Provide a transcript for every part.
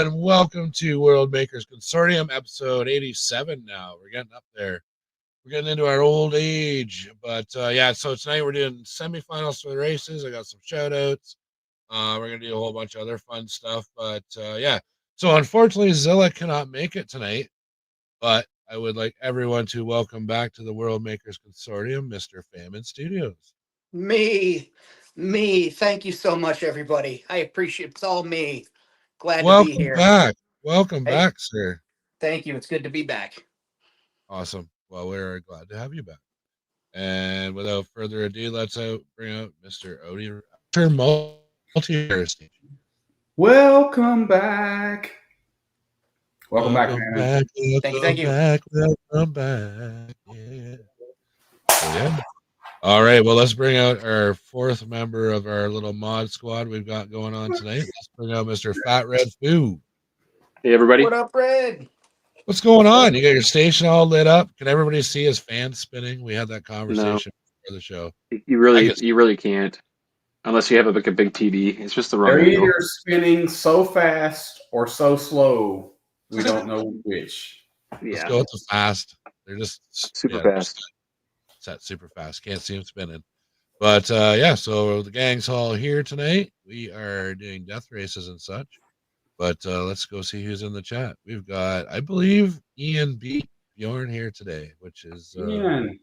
and welcome to World Makers Consortium, episode 87 now. We're getting up there. We're getting into our old age. But, so tonight we're doing semifinals for the races. I got some shout-outs. We're going to do a whole bunch of other fun stuff. But, So, unfortunately, Zilla cannot make it tonight. But I would like everyone to welcome back to the World Makers Consortium, Mr. Famine Studios. Me. Thank you so much, everybody. I appreciate it. It's all me. Glad Welcome to be here. back. Welcome back, sir. Thank you. It's good to be back. Awesome. Well, we're glad to have you back. And without further ado, let's bring out Mr. Odie, Multiverse. Welcome back. Welcome back, man. Thank you. Welcome back. Yeah. Yeah. All right. Well, let's bring out our fourth member of our little mod squad we've got going on tonight. Let's bring out Mr. Fat Red Foo. Hey, everybody. What up, Red? What's going on? You got your station all lit up. Can everybody see his fan spinning? We had that conversation before the show. You really can't, unless you have like a big TV. It's just the wrong. They're either spinning so fast or so slow. We don't know which. Let's go with the fast. They're just super fast. Set super fast. Can't see them spinning. But so the gang's all here tonight. We are doing death races and such. But let's go see who's in the chat. We've got, I believe, Ian beat Bjorn here today, which is Ian.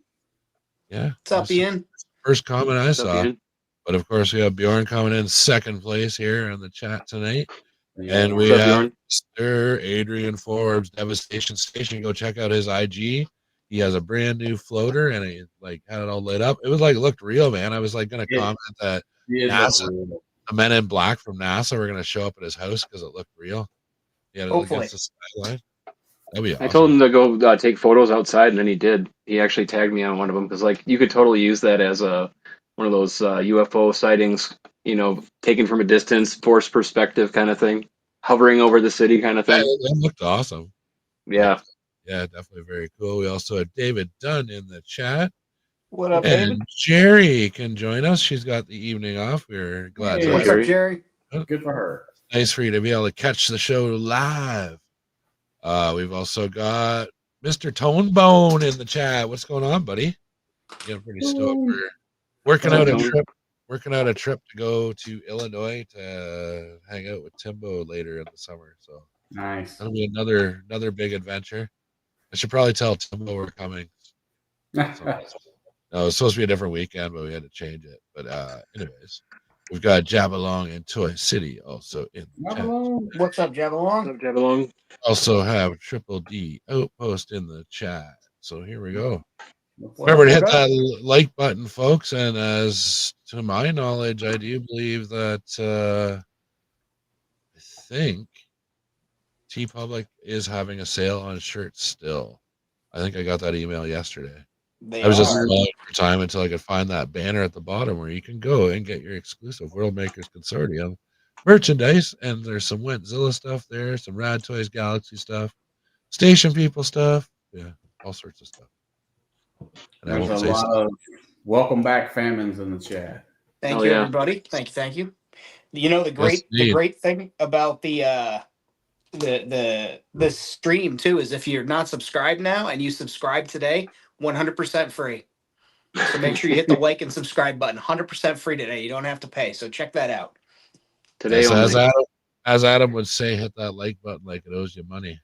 Yeah. What's up, Ian? First comment I saw. Ian? But of course we have Bjorn coming in second place here in the chat tonight. Yeah. And we What's up, have Bjorn? Mr. Adrian Forbes, Devastation Station. Go check out his IG. He has a brand new floater and he had it all lit up. It was looked real, man. I was gonna comment that NASA, the men in black from NASA were gonna show up at his house because it looked real. Yeah, hopefully. the skyline. That'd be awesome. I told him to go take photos outside, and then he did. He actually tagged me on one of them because you could totally use that as one of those UFO sightings, taken from a distance, forced perspective kind of thing, hovering over the city kind of thing. Yeah, that looked awesome. Yeah. Yeah, definitely very cool. We also have David Dunn in the chat. What up, And David? Jerry can join us. She's got the evening off. We're glad. Hey, What's up, Jerry? Good for her. Nice for you to be able to catch the show live. We've also got Mr. Tonebone in the chat. What's going on, buddy? Getting pretty stoked. We're working out a trip to go to Illinois to hang out with Timbo later in the summer. So Nice. that'll be another big adventure. I should probably tell Timbo we're coming. No, it was supposed to be a different weekend, but we had to change it. But anyways, we've got Jabalong and Toy City also in the chat. What's up, Jabalong? Jabalong. Also have Triple D Outpost in the chat. So here we go. Remember to hit that like button, folks. And as to my knowledge, I do believe that I think TeePublic is having a sale on shirts still. I think I got that email yesterday. I was just looking for time until I could find that banner at the bottom where you can go and get your exclusive World Makers Consortium merchandise. And there's some Wentzilla stuff there, some Rad Toys Galaxy stuff, Station People stuff. Yeah, all sorts of stuff. And There's a lot of welcome back famines in the chat. Thank you, everybody. Thank you. The great thing about the stream too is if you're not subscribed now and you subscribe today, 100% free. So make sure you hit the like and subscribe button. 100% free today. You don't have to pay. So check that out. Today, as Adam would say, hit that like button like it owes you money.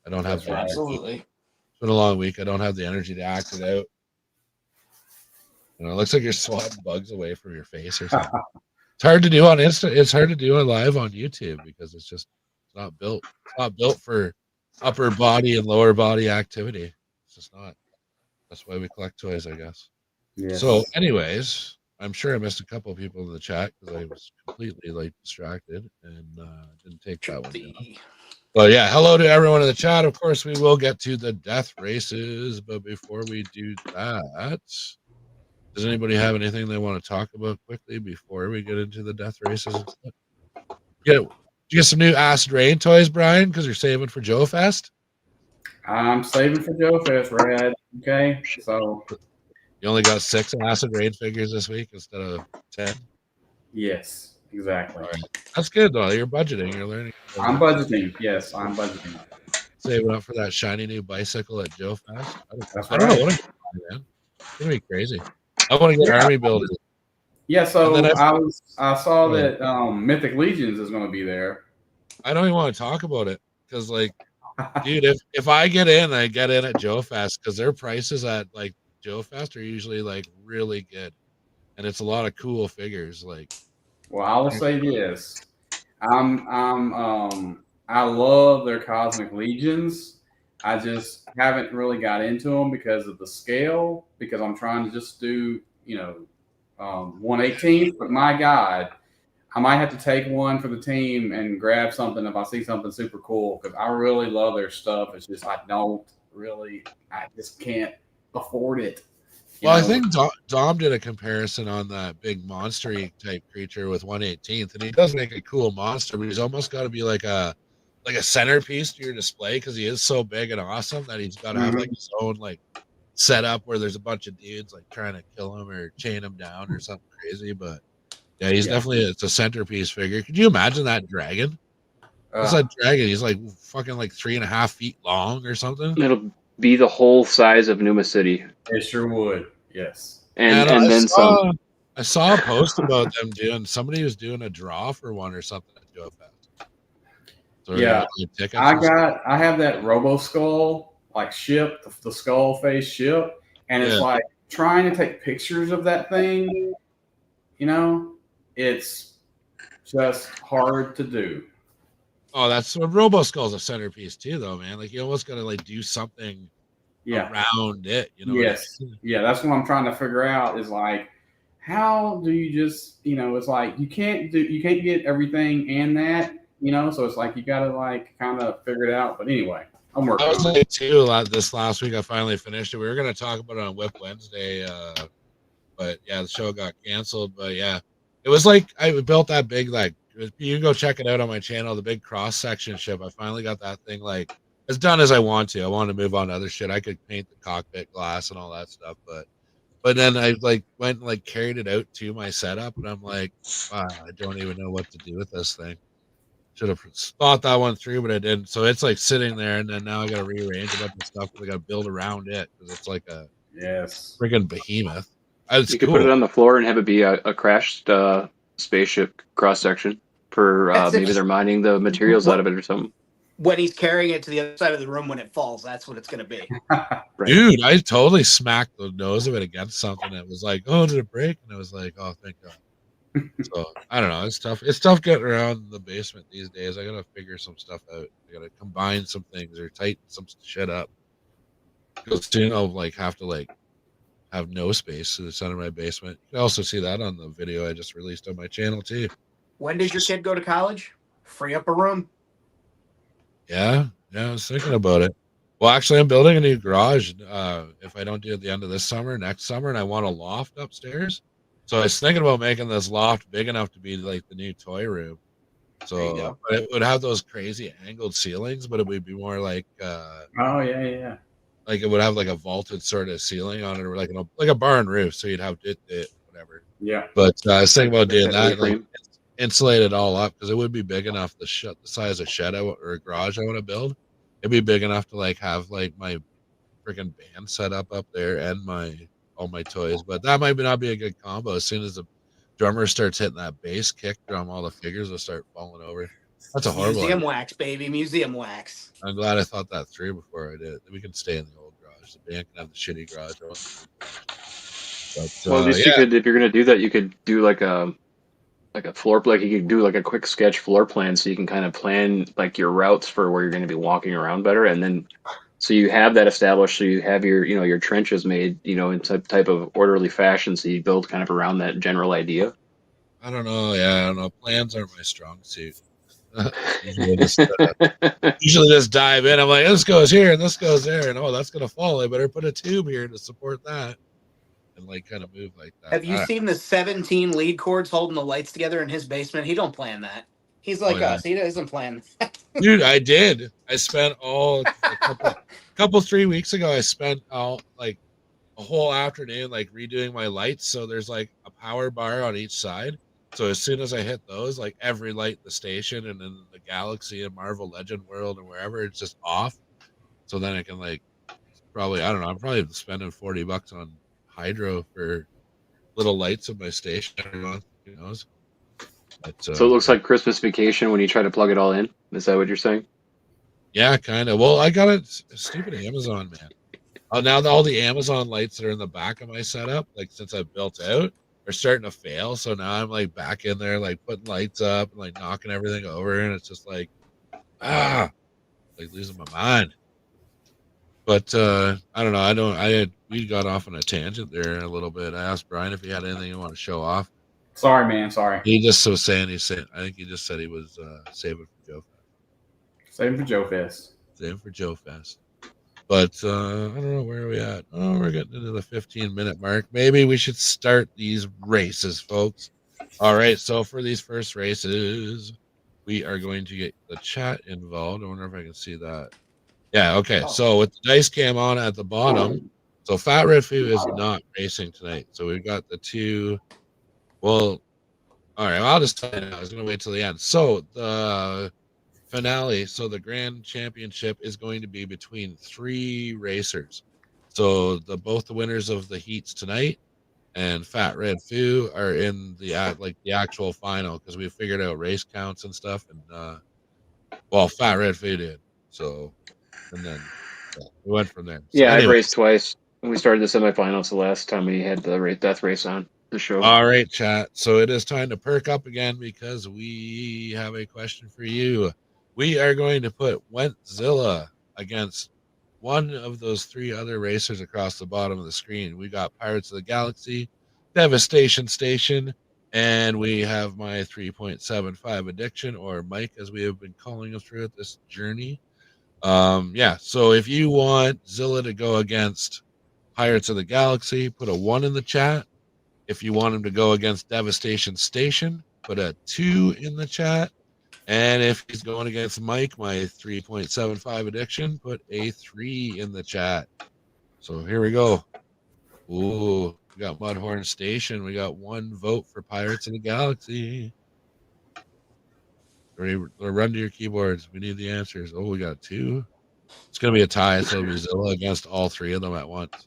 I don't have absolutely. It's been a long week. I don't have the energy to act it out. It looks like you're swatting bugs away from your face or something. It's hard to do on Insta. It's hard to do it live on YouTube because it's not built. It's not built for upper body and lower body activity. It's just not. That's why we collect toys, I guess. Yes. So, anyways, I'm sure I missed a couple of people in the chat because I was completely distracted and didn't take that one down. But yeah, hello to everyone in the chat. Of course, we will get to the death races, but before we do that, does anybody have anything they want to talk about quickly before we get into the death races? Did you get some new Acid Rain toys, Brian? Because you're saving for Joe Fest. I'm saving for Joe Fest, Rad. Okay, so you only got 6 Acid Rain figures this week instead of 10. Yes, Exactly. All right. That's good though. You're budgeting. You're learning. I'm budgeting. Yes, I'm budgeting. Saving up for that shiny new bicycle at Joe Fest. That's I don't know right. what I'm gonna buy, man. It's gonna be crazy. I want to get Yeah. army builders. Yeah, And then so I saw Go ahead. that Mythic Legions is going to be there. I don't even want to talk about it because, like, dude, if I get in, I get in at Joe Fest because their prices at like Joe Fest are usually like really good, and it's a lot of cool figures. Like, Well, I will say this: I love their Cosmic Legions. I just haven't really got into them because of the scale. Because I'm trying to just do 1/18. But my God, I might have to take one for the team and grab something if I see something super cool because I really love their stuff. It's just I just can't afford it. well, I think Dom did a comparison on that big monster type creature with 1/18th, and he does make a cool monster, but he's almost got to be like a centerpiece to your display because he is so big and awesome that he's got to have like his own like setup where there's a bunch of dudes like trying to kill him or chain him down or something crazy. But yeah, he's definitely it's a centerpiece figure. Could you imagine that dragon? What's that dragon? He's like fucking like 3.5 feet long or something. It'll be the whole size of Numa City. It sure would. Yes. And then some. I saw a post about them doing. Somebody was doing a draw for one or something at Joe Fest. So yeah, I have that Robo Skull like ship, the skull face ship, and it's like trying to take pictures of that thing. It's just hard to do. Oh, that's what Robo Skull's a centerpiece too, though, man. Like you almost gotta like do something around it. Yes. Yeah, that's what I'm trying to figure out is like how do you just it's like you can't get everything and that, so it's like you gotta like kind of figure it out. But anyway, I'm working. I was like too this last week I finally finished it. We were gonna talk about it on Whip Wednesday, but yeah, the show got canceled. But yeah, it was like I built that big like you can go check it out on my channel, the big cross section ship. I finally got that thing like as done as I want to. I want to move on to other shit. I could paint the cockpit glass and all that stuff, but then I like went and like carried it out to my setup, and I'm like, wow, I don't even know what to do with this thing. Should have thought that one through, but I didn't. So it's like sitting there, and then now I got to rearrange a bunch of stuff. I got to build around it because it's like a freaking behemoth. You could put it on the floor and have it be a crashed spaceship cross section for maybe they're mining the materials out of it or something. When he's carrying it to the other side of the room when it falls, that's what it's going to be. Right. Dude, I totally smacked the nose of it against something. It was like, oh, did it break? And I was like, oh, thank God. So I don't know. It's tough. It's tough getting around the basement these days. I gotta figure some stuff out. I gotta combine some things or tighten some shit up. Because soon I'll like have to like have no space to the center of my basement. You can also see that on the video I just released on my channel too. When does your kid go to college? Free up a room. Yeah, I was thinking about it. Well, actually, I'm building a new garage. If I don't do it at the end of this summer, next summer, and I want a loft upstairs. So I was thinking about making this loft big enough to be like the new toy room. So it would have those crazy angled ceilings, but it would be more like like it would have like a vaulted sort of ceiling on it, or like a barn roof. So you'd have it whatever. Yeah. But I was thinking about doing that, like insulate it all up because it would be big enough to the size of shed or a garage I want to build. It'd be big enough to like have like my freaking band set up there and all my toys. But that might not be a good combo. As soon as the drummer starts hitting that bass kick drum, all the figures will start falling over. That's a horrible museum wax, baby. Museum wax. I'm glad I thought that through before I did it. We can stay in the old garage. The band can have the shitty garage. But, well, at least you could, if you're gonna do that, you could do like a floor, like you could do like a quick sketch floor plan, so you can kind of plan like your routes for where you're going to be walking around better, and then so you have that established, so you have your your trenches made in type of orderly fashion, so you build kind of around that general idea. I don't know. Yeah, I don't know. Plans aren't my strong suit. usually just dive in. I'm like, this goes here and this goes there, and oh, that's gonna fall. I better put a tube here to support that. And like kind of move like that. Have you seen the 17 lead cords holding the lights together in his basement? He don't plan that. He's like us. He doesn't plan that. Dude, I did. I spent a couple 3 weeks ago. I spent like a whole afternoon like redoing my lights. So there's like a power bar on each side, So as soon as I hit those, like every light in the station and in the Galaxy and Marvel Legend world and wherever, it's just off. So then I can like probably, I don't know, I'm probably spending $40 on hydro for little lights in my station every month. Who knows? But, So it looks like Christmas Vacation when you try to plug it all in. Is that what you're saying? yeah, kind of. Well, I got it. Stupid Amazon, man. Now all the Amazon lights that are in the back of my setup, like since I built out, are starting to fail. So now I'm like back in there, like putting lights up and like knocking everything over, and it's just like like losing my mind. But I don't know. We got off on a tangent there a little bit. I asked Brian if he had anything he wanted to show off. Sorry, man. Sorry. He just was saying I think he just said he was saving for Joe Fest. Saving for Joe Fest. Saving for Joe Fest. But I don't know, where are we at? Oh, we're getting into the 15-minute mark. Maybe we should start these races, folks. All right, so for these first races, we are going to get the chat involved. I wonder if I can see that. Yeah, okay. So with the dice cam on at the bottom, so Fat Red Foo is not racing tonight. So we've got the two. Well, all right, I'll just tell you now. I was going to wait till the end. So the finale, so the grand championship is going to be between 3 racers. So both the winners of the heats tonight and Fat Red Foo are in the actual final, because we figured out race counts and stuff, and well, Fat Red Foo did. So, and then we went from there. So Yeah, anyway. I've raced twice. We started the semifinals the last time we had the death race on the show. All right, chat. So it is time to perk up again, because we have a question for you. We are going to put Wentzilla against one of those 3 other racers across the bottom of the screen. We got Pirates of the Galaxy, Devastation Station, and we have my 3.75 addiction, or Mike, as we have been calling him throughout this journey. Yeah, so if you want Zilla to go against Pirates of the Galaxy, put a 1 in the chat. If you want him to go against Devastation Station, put a 2 in the chat. And if he's going against Mike, my 3.75 addiction, put a 3 in the chat. So here we go. Ooh, we got Mudhorn Station. We got 1 vote for Pirates of the Galaxy. Run to your keyboards. We need the answers. Oh, we got 2. It's going to be a tie, so it'll be Zilla against all 3 of them at once.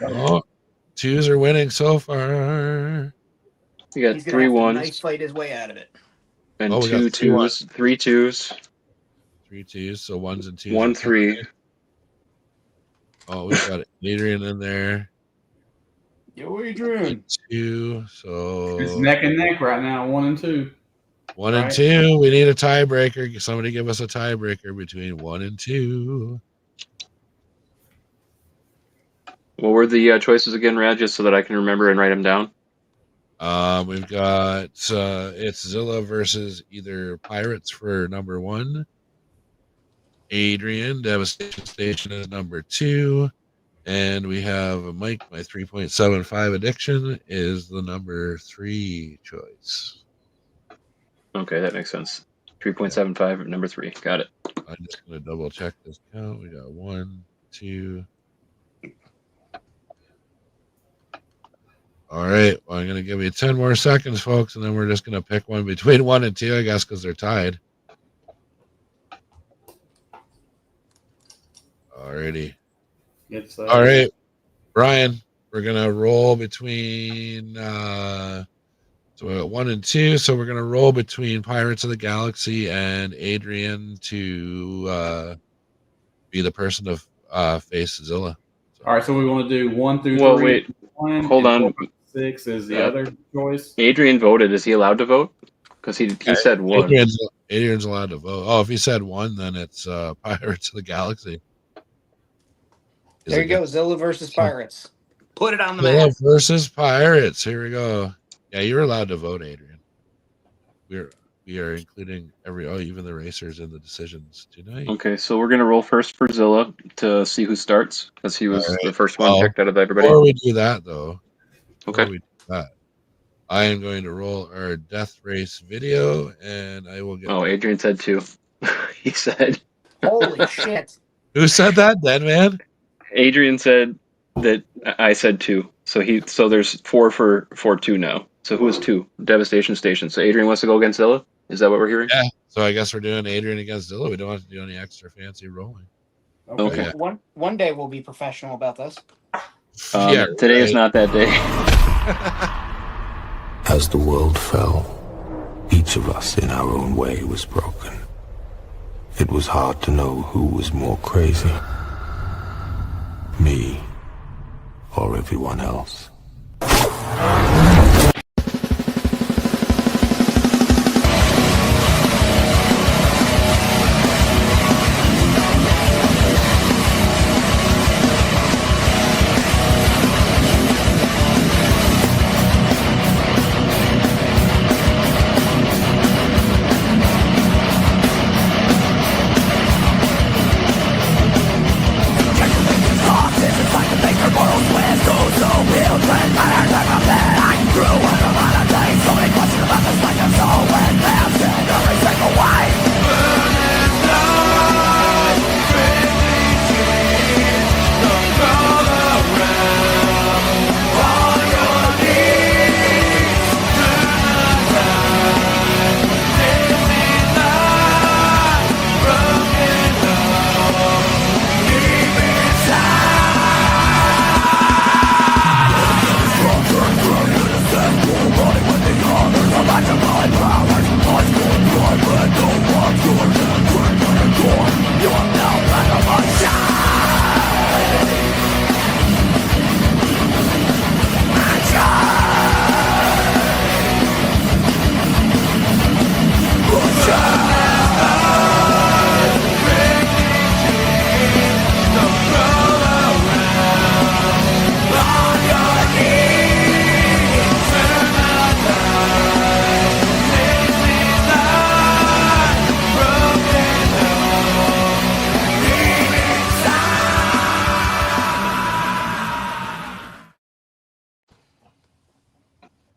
Oh, 2s are winning so far. You got He's 3 1s. Nice fight his way out of it. And 2 2s, 3 2s. 3 2s, so 1s and 2s. 1 3. Oh, we've got Adrian in there. Yo, Adrian. 2, so it's neck and neck right now, 1 and 2. 1 and 2. We need a tiebreaker. Somebody give us a tiebreaker between 1 and 2. What were the choices again, Rad, just so that I can remember and write them down? We've got it's Zilla versus either Pirates for number 1. Adrian, Devastation Station is number 2. And we have Mike, my 3.75 addiction is the number 3 choice. Okay, that makes sense. 3.75 number 3. Got it. I'm just going to double check this count. We got 1, 2. All right. Well, I'm going to give you 10 more seconds, folks, and then we're just going to pick one between 1 and 2, I guess, because they're tied. Alrighty. All right, Brian, we're going to roll between so we got 1 and 2, so we're going to roll between Pirates of the Galaxy and Adrian to be the person to face Zilla. So. All right, so we want to do 1 through 3. Well, wait. 1, hold on. 6 is the other choice. Adrian voted. Is he allowed to vote? Because he said 1. Adrian's allowed to vote. Oh, if he said 1, then it's Pirates of the Galaxy. There you go, Zilla versus Pirates. Put it on the map. Zilla versus Pirates. Here we go. Yeah, you're allowed to vote, Adrian. We are including even the racers in the decisions tonight. Okay, so we're gonna roll first for Zilla to see who starts, because he was the first one picked out of everybody. Before we do that, though, okay. I am going to roll our death race video, and I will get. Oh, Adrian said 2. He said. Holy shit! Who said that, then, man? Adrian said that I said 2. So there's 4 for 4-2 now. So who is 2? Devastation Station. So Adrian wants to go against Zilla? Is that what we're hearing? Yeah. So I guess we're doing Adrian against Zilla. We don't have to do any extra fancy rolling. Okay. Yeah. One day we'll be professional about this. Today is not that day. As the world fell, each of us in our own way was broken. It was hard to know who was more crazy, me or everyone else.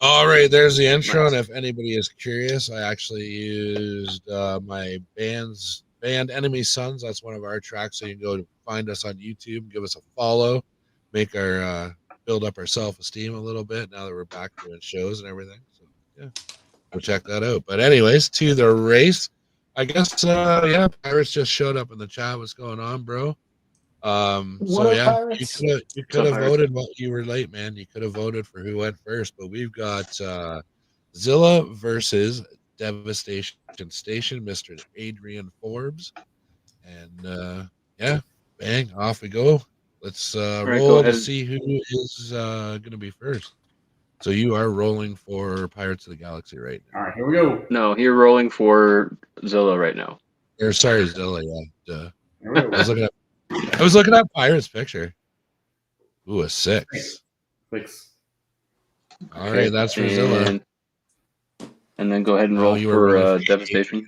All right, there's the intro, and if anybody is curious, I actually used my band Enemy Sons. That's one of our tracks, so you can go find us on YouTube, give us a follow, make our build up our self-esteem a little bit now that we're back doing shows and everything. So yeah, go check that out. But anyways, to the race, I guess yeah, Pirates just showed up in the chat. What's going on, bro? So yeah, Pirates? you could have voted while you were late, man. You could have voted for who went first, but we've got Zilla versus Devastation Station, Mr. Adrian Forbes. And yeah, bang, off we go. Let's roll to see who is gonna be first. So you are rolling for Pirates of the Galaxy right now. All right, here we go. No, you're rolling for Zilla right now. Or sorry, Zilla, yeah. Duh. Here we go. I was looking at Pirates picture. Ooh, a 6. Clicks. All right, that's for Zilla. And then go ahead and roll for Devastation.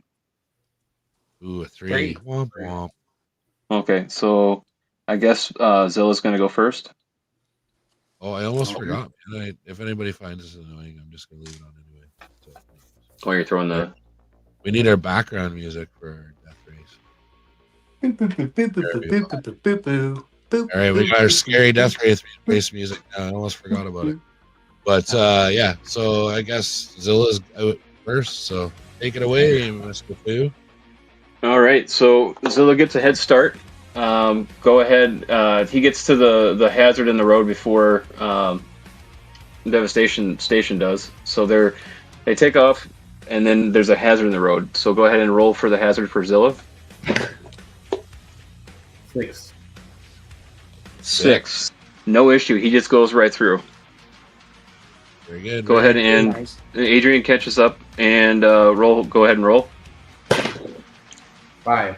Ooh, a 3. Womp womp. Okay, so I guess Zilla's going to go first. Oh, I almost forgot. If anybody finds this annoying, I'm just going to leave it on anyway. So, oh, you're throwing the... We need our background music for our death race. All right, we got our scary death race music now. I almost forgot about it. But yeah, so I guess Zilla's out first. So take it away, Mr. Pooh. All right, so Zilla gets a head start. Go ahead. He gets to the hazard in the road before Devastation Station does. So they take off, and then there's a hazard in the road. So go ahead and roll for the hazard for Zilla. 6. No issue. He just goes right through. Very good. Go ahead and Adrian catches up and roll. Go ahead and roll. 5.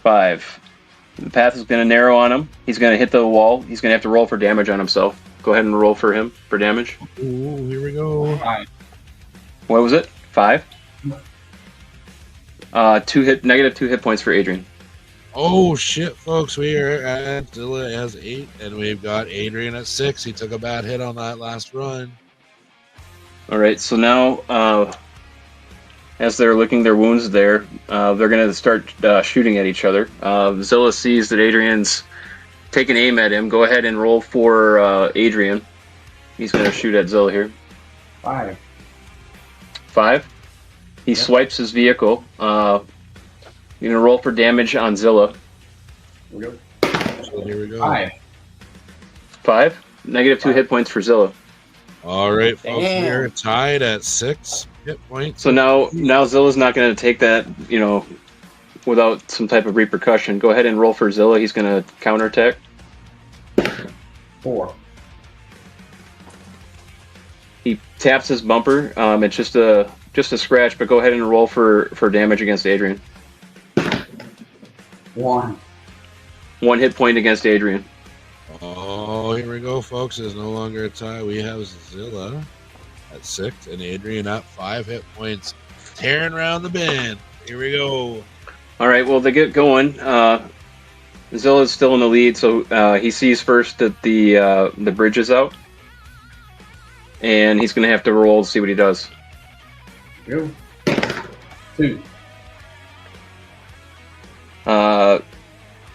The path is going to narrow on him. He's going to hit the wall. He's going to have to roll for damage on himself. Go ahead and roll for him for damage. Ooh, here we go. 5. What was it? 5? Negative 2 hit points for Adrian. Oh shit, folks! We are at Zilla has 8, and we've got Adrian at 6. He took a bad hit on that last run. All right, so now as they're licking their wounds, they're going to start shooting at each other. Zilla sees that Adrian's take an aim at him. Go ahead and roll for Adrian. He's going to shoot at Zilla here. 5. 5. He Yep. swipes his vehicle. You're going to roll for damage on Zilla. Here we go. So here we go. 5. 5. Negative 2 hit points for Zilla. All right, folks, Damn. we are tied at 6 hit points. So now Zilla's not going to take that, without some type of repercussion. Go ahead and roll for Zilla. He's going to counterattack. 4. He taps his bumper. It's just a scratch, but go ahead and roll for damage against Adrian. 1. 1 hit point against Adrian. Oh, here we go, folks. It's no longer a tie. We have Zilla at 6 and Adrian at 5 hit points. Tearing around the bend. Here we go. All right, well, they get going. Zilla's still in the lead, so he sees first that the bridge is out. And he's going to have to roll to see what he does. Go. 2.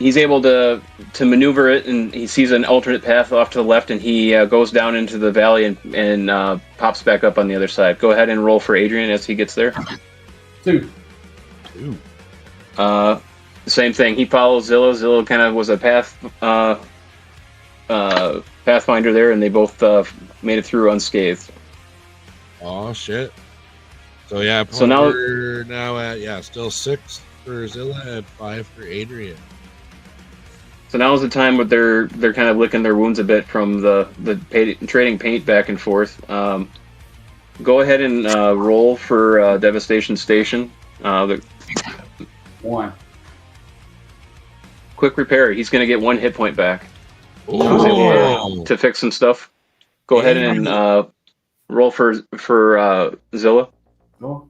He's able to maneuver it, and he sees an alternate path off to the left, and he goes down into the valley and pops back up on the other side. Go ahead and roll for Adrian as he gets there. 2. Same thing. He follows Zilla. Zilla kind of was a pathfinder there, and they both made it through unscathed. Oh, shit. So, yeah, So now- we're now at, still 6 for Zilla and 5 for Adrian. So now is the time where they're kind of licking their wounds a bit from the trading paint back and forth. Go ahead and roll for Devastation Station. 1. Quick repair. He's going to get 1 hit point back. He was Oh. able to fix some stuff. Go ahead and roll for Zilla. Go.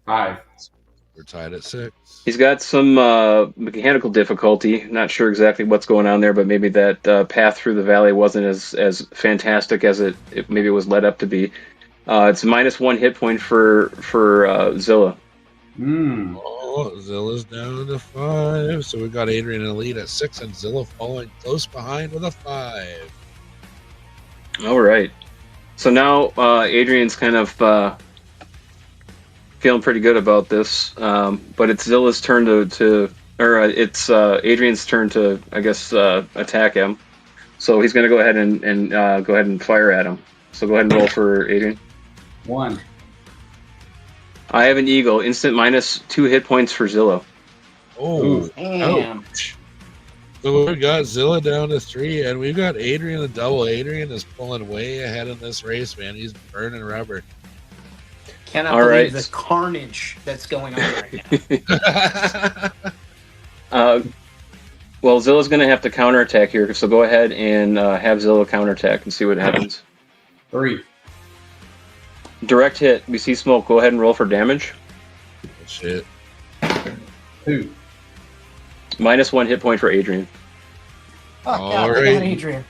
5. We're tied at 6. He's got some mechanical difficulty. Not sure exactly what's going on there, but maybe that path through the valley wasn't as fantastic as it maybe it was led up to be. It's -1 hit point for Zilla. Oh, Zilla's down to 5. So we got Adrian in the lead at 6 and Zilla following close behind with a 5. All right. So now Adrian's kind of feeling pretty good about this, but it's Zilla's turn it's Adrian's turn to, I guess, attack him. So he's going to go ahead and go ahead and fire at him. So go ahead and roll for Adrian. 1. I have an eagle. Instant -2 hit points for Zilla. Oh, Damn. ouch. So we got Zilla down to 3, and we've got Adrian a double. Adrian is pulling way ahead in this race, man. He's burning rubber. Cannot All believe right. the carnage that's going on right now. Well, Zilla's going to have to counterattack here, so go ahead and have Zilla counterattack and see what happens. 3. Direct hit. We see smoke. Go ahead and roll for damage. Shit. 2. -1 hit point for Adrian. Oh, God, All look right. at Adrian.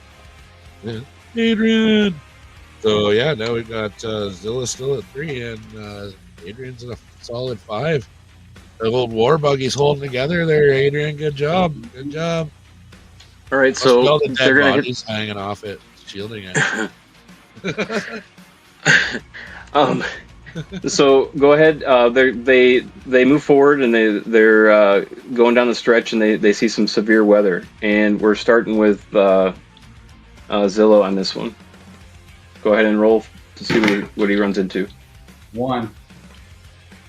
Adrian. So yeah, now we got Zilla still at 3 and Adrian's at a solid 5. The old war buggy's holding together there, Adrian. Good job. Good job. All right, Must be all so the they're dead going to bodies hanging off it, shielding it. So go ahead. They move forward and they're going down the stretch and they see some severe weather, and we're starting with Zilla on this one. Go ahead and roll to see what he runs into. 1.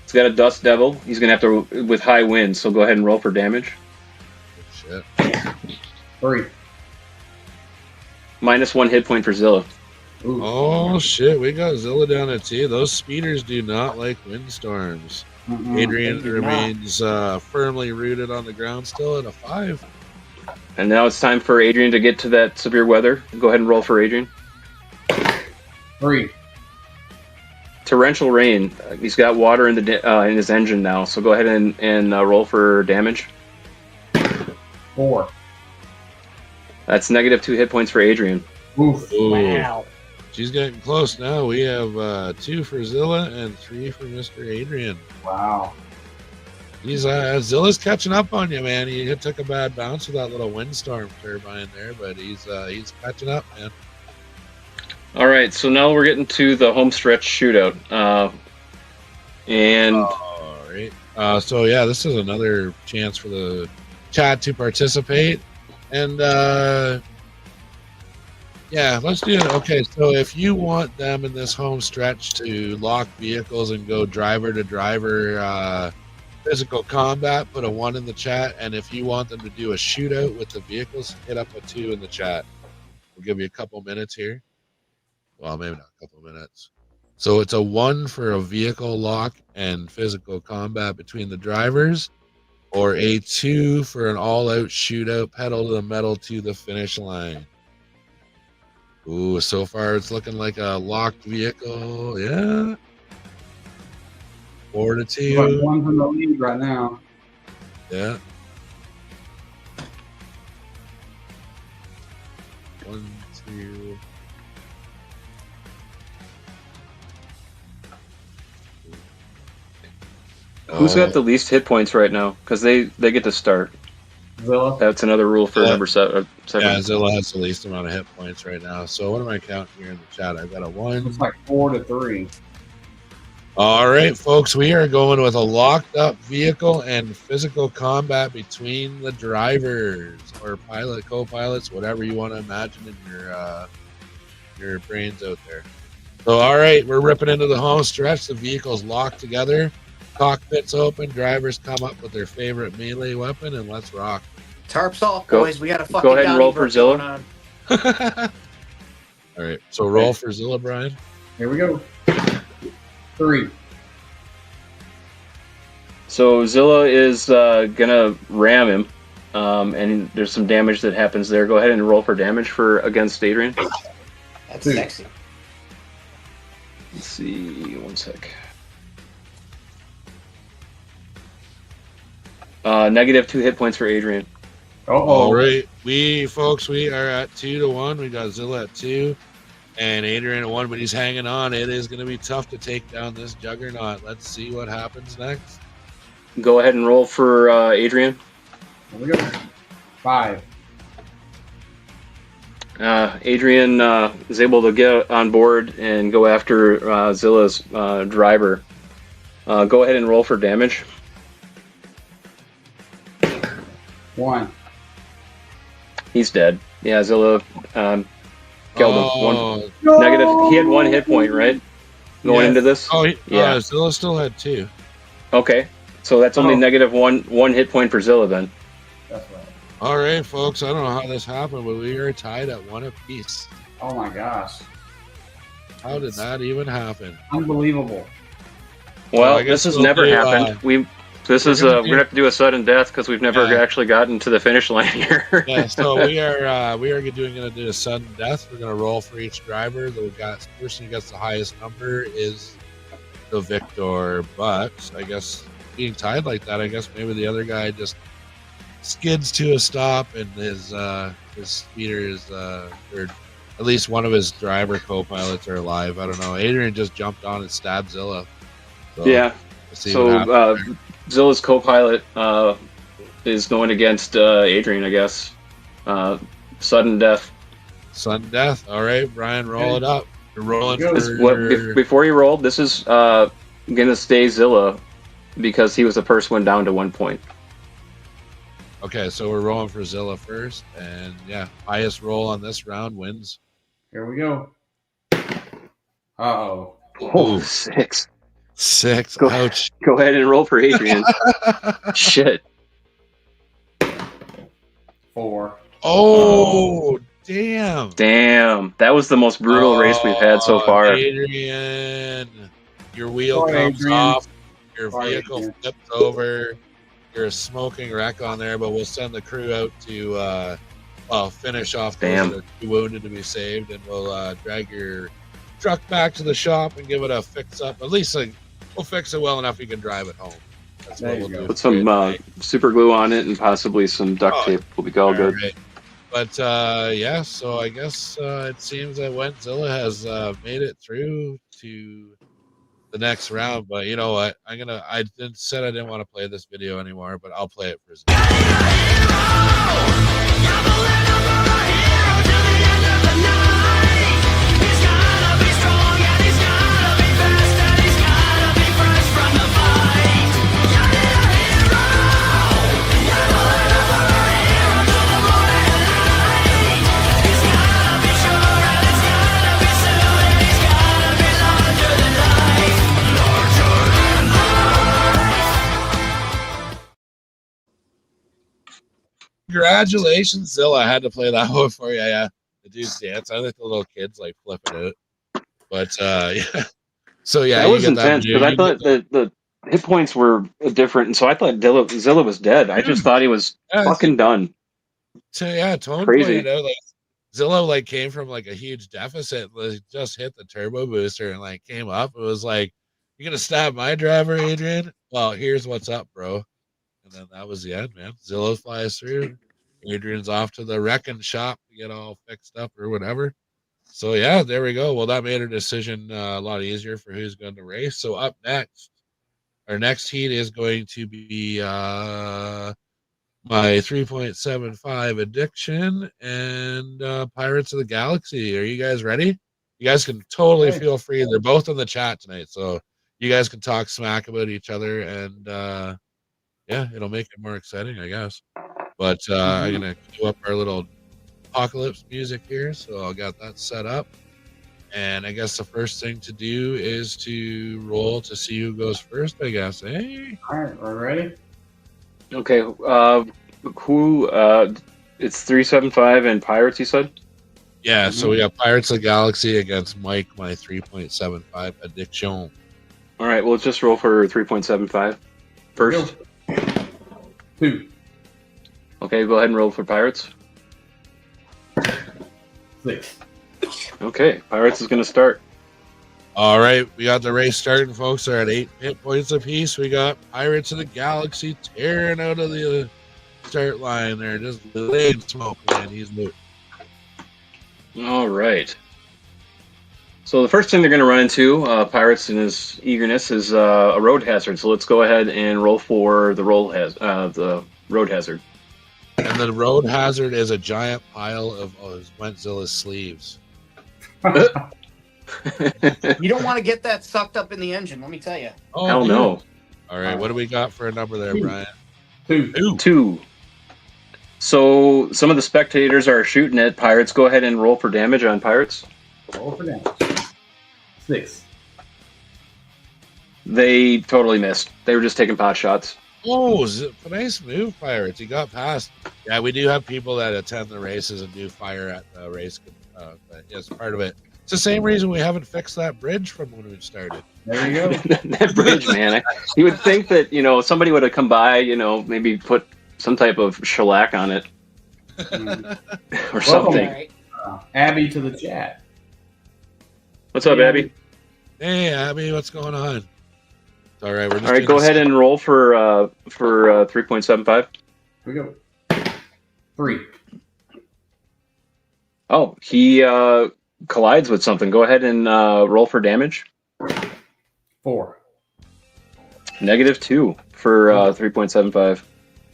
He's got a dust devil. He's gonna have to with high winds. So go ahead and roll for damage. Shit. 3. -1 hit point for Zilla. Ooh. Oh shit, we got Zilla down at 2. Those speeders do not like windstorms. Adrian they do not. remains firmly rooted on the ground still at a 5. And now it's time for Adrian to get to that severe weather. Go ahead and roll for Adrian. 3. Torrential rain. He's got water in his engine now. So go ahead and roll for damage. 4. That's -2 hit points for Adrian. Oof. Ooh. Wow. She's getting close now. We have 2 for Zilla and 3 for Mr. Adrian. Wow. He's Zilla's catching up on you, man. He took a bad bounce with that little windstorm turbine there, but he's catching up, man. All right, so now we're getting to the home stretch shootout, and all right. So yeah, this is another chance for the chat to participate, and yeah, let's do it. Okay, so if you want them in this home stretch to lock vehicles and go driver to driver physical combat, put a 1 in the chat, and if you want them to do a shootout with the vehicles, hit up a 2 in the chat. We'll give you a couple minutes here. Well, maybe not a couple minutes. So it's a 1 for a vehicle lock and physical combat between the drivers, or a 2 for an all-out shootout, pedal to the metal to the finish line. Ooh, so far it's looking like a locked vehicle. Yeah. 4 to 2. One's in the lead right now. Yeah. 1, 2. who's got the least hit points right now? Because they get to start. Zilla. That's another rule for number 7. Yeah, Zilla has the least amount of hit points right now. So what am I counting here in the chat? I've got a 1. It's like 4 to 3. All right, folks, we are going with a locked up vehicle and physical combat between the drivers or pilot, co-pilots, whatever you want to imagine in your brains out there. So, all right, we're ripping into the home stretch. The vehicle's locked together. Cockpits open. Drivers come up with their favorite melee weapon, and let's rock. Tarps off, Go- boys. We got a fucking go ahead and roll for Donnybrook Zilla. going on. All right, so roll for Zilla, Brian. Here we go. 3. So Zilla is gonna ram him, and there's some damage that happens there. Go ahead and roll for damage for against Adrian. That's 2. sexy. Let's see, 1 sec. -2 hit points for Adrian. All right, we are at 2 to 1. We got Zilla at 2, and Adrian at 1, but he's hanging on. It is going to be tough to take down this juggernaut. Let's see what happens next. Go ahead and roll for Adrian. Here we go. 5. Adrian is able to get on board and go after Zilla's driver. Go ahead and roll for damage. 1. He's dead. Yeah, Zilla killed him. Oh, Negative. He had 1 hit point, right? Going into this? yeah. Zilla still had 2. Okay. So that's only negative one hit point for Zilla then. That's right. All right, folks. I don't know how this happened, but we are tied at 1 apiece. Oh my gosh. How did that even happen? Unbelievable. Well, I guess this has we'll never do, happened. We're gonna have to do a sudden death because we've never actually gotten to the finish line here. Yeah, so we are going to do a sudden death. We're going to roll for each driver. The person who gets the highest number is the victor. But I guess being tied like that, I guess maybe the other guy just skids to a stop and his speeder is or at least one of his driver co-pilots are alive. I don't know. Adrian just jumped on and stabbed Zilla. So yeah. So Zilla's co-pilot is going against Adrian, I guess. Sudden death. Sudden death. All right, Brian, roll it up. You're rolling before you rolled, this is gonna stay Zilla because he was the first one down to 1 point. Okay, so we're rolling for Zilla first, and yeah, highest roll on this round wins. Here we go. Uh-oh. Oh, 6. 6. Ouch. Go ahead and roll for Adrian. Shit. 4. Oh, damn. Damn. That was the most brutal race we've had so far. Adrian, your wheel comes off, your vehicle flips over, you're a smoking wreck on there, but we'll send the crew out to finish off those that are too wounded to be saved, and we'll drag your truck back to the shop and give it a fix up. At least we'll fix it well enough you can drive it home. That's what we'll do. Put some super glue on it and possibly some duct tape. Will be all good. Right. But yeah, so I guess it seems that Zilla has made it through to the next round. But you know what? I said I didn't want to play this video anymore, but I'll play it for Zilla. Congratulations, Zilla. I had to play that one for you. Yeah, the dude's dance. I think the little kids like flipping it. But yeah. So yeah, that was you get intense because I thought that the hit points were different, and so I thought Zilla was dead. I just thought he was fucking done. So yeah, Tone Crazy. pointed out like Zilla like came from like a huge deficit, like, just hit the turbo booster and like came up. It was like, "You gonna stab my driver, Adrian? Well, here's what's up, bro." And then that was the end, man. Zilla flies through. Adrian's off to the wrecking shop to get all fixed up or whatever. So yeah, there we go. Well, that made our decision a lot easier for who's going to race. So up next, our next heat is going to be my 3.75 Addiction and Pirates of the Galaxy. Are you guys ready? You guys can totally feel free. They're both in the chat tonight, so you guys can talk smack about each other, and yeah, it'll make it more exciting, I guess. But I'm gonna cue up our little apocalypse music here, so I got that set up. And I guess the first thing to do is to roll to see who goes first, I guess. Hey. All right, we're ready. Okay, who? It's 375 and Pirates. You said. Yeah, so we got Pirates of the Galaxy against Mike, my 3.75 Addiction. All right, well, let's just roll for 3.75 first. 2. Okay, go ahead and roll for Pirates. 6. Okay, Pirates is going to start. All right, we got the race starting, folks. They're at 8 hit points apiece. We got Pirates of the Galaxy tearing out of the start line there, just laying smoke, man. He's moving. All right. So the first thing they're going to run into, Pirates in his eagerness, is a road hazard. So let's go ahead and roll for the road hazard. And the road hazard is a giant pile of Wentzilla's sleeves. You don't want to get that sucked up in the engine, let me tell you. Oh, hell no. All right, what do we got for a number there, Brian? 2. 2. So some of the spectators are shooting at Pirates. Go ahead and roll for damage on Pirates. Roll for damage. 6. They totally missed. They were just taking pot shots. Oh, nice move, Pirates. He got past. Yeah, we do have people that attend the races and do fire at the race. Yes, part of it. It's the same reason we haven't fixed that bridge from when we started. There you go. That bridge, man. You would think that, somebody would have come by, maybe put some type of shellac on it. Or something. Right. Abby to the chat. What's up, Abby? Hey, Abby, what's going on? It's all right. We're just All right, go ahead and roll for 3.75. Here we go. 3. Oh, he collides with something. Go ahead and roll for damage. 4. -2 for 3.75.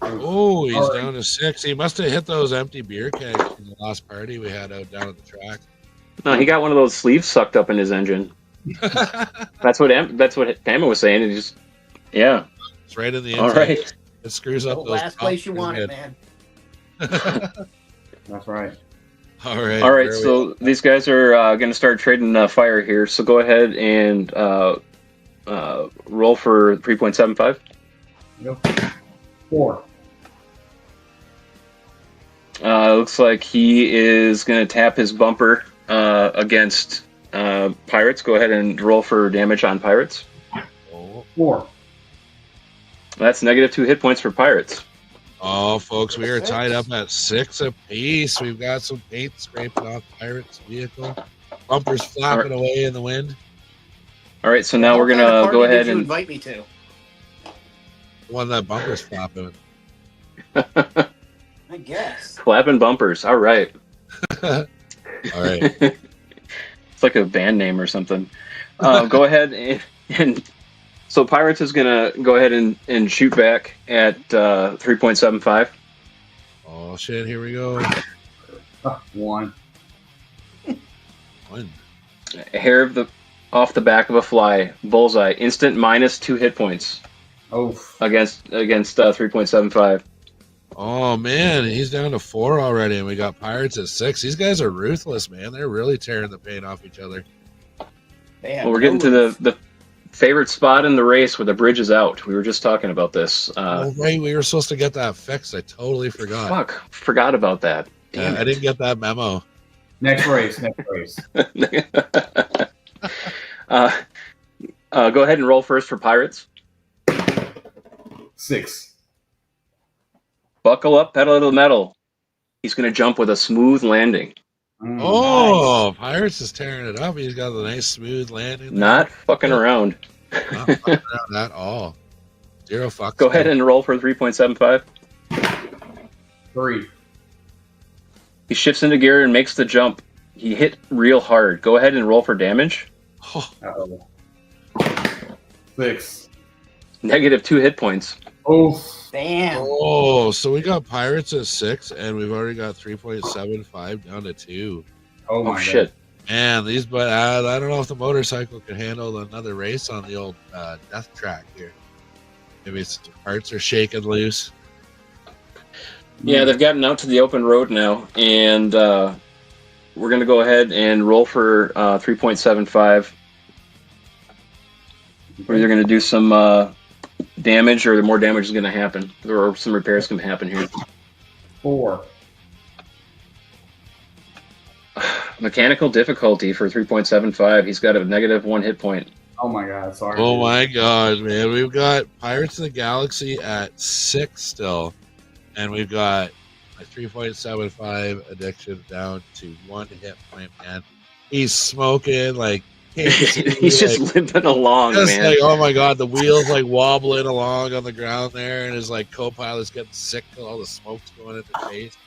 Oh, he's down to 6. He must have hit those empty beer kegs from the last party we had out down at the track. No, he got one of those sleeves sucked up in his engine. That's what Pamela was saying. It's right in the inside. All right. It screws up The those last place you want it, man. That's right. All right. All right. So these guys are going to start trading fire here. So go ahead and roll for 3.75. Go. 4. Looks like he is going to tap his bumper against Pirates. Go ahead and roll for damage on Pirates. 4. That's -2 hit points for Pirates. Oh, folks, we are tied up at 6 apiece. We've got some paint scraping off Pirates' vehicle. Bumpers flapping away in the wind. All right, so now we're going to go ahead and invite me to. The one that bumper's flapping. I guess. Clapping bumpers. All right. All right. It's like a band name or something. Go ahead and And so Pirates is going to go ahead and shoot back at 3.75. Oh shit! Here we go. 1. One. A hair off the back of a fly. Bullseye. Instant -2 hit points Oh. against 3.75. Oh man, he's down to 4 already, and we got Pirates at 6. These guys are ruthless, man. They're really tearing the paint off each other. Well, we're getting to the favorite spot in the race where the bridge is out. We were just talking about this. Oh right, we were supposed to get that fixed. I totally forgot. Fuck, forgot about that. Damn I didn't get that memo. Next race. Go ahead and roll first for Pirates. 6. Buckle up, pedal to the metal. He's going to jump with a smooth landing. Oh, nice. Pirates is tearing it up. He's got a nice smooth landing. Not fucking around. Not fucking around at all. 0 fucks. Go ahead and roll for 3.75. 3. He shifts into gear and makes the jump. He hit real hard. Go ahead and roll for damage. Oh. 6. -2 hit points. Oh. Damn. Oh, so we got Pirates at 6, and we've already got 3.75 down to 2. Oh my shit. Man, but I don't know if the motorcycle can handle another race on the old death track here. Maybe its parts are shaking loose. Yeah, they've gotten out to the open road now, and we're going to go ahead and roll for 3.75. We're either going to do some damage, or more damage is going to happen, or some repairs can happen here. 4. Mechanical difficulty for 3.75. He's got a -1 hit point. Oh my god, sorry. Oh my god, man. We've got Pirates of the Galaxy at 6 still, and we've got a 3.75 addiction down to 1 hit point, man. He's smoking, like, he's just limping along, man. Like, oh my god, the wheels like wobbling along on the ground there, and his like co-pilot's getting sick because all the smoke's going into the face.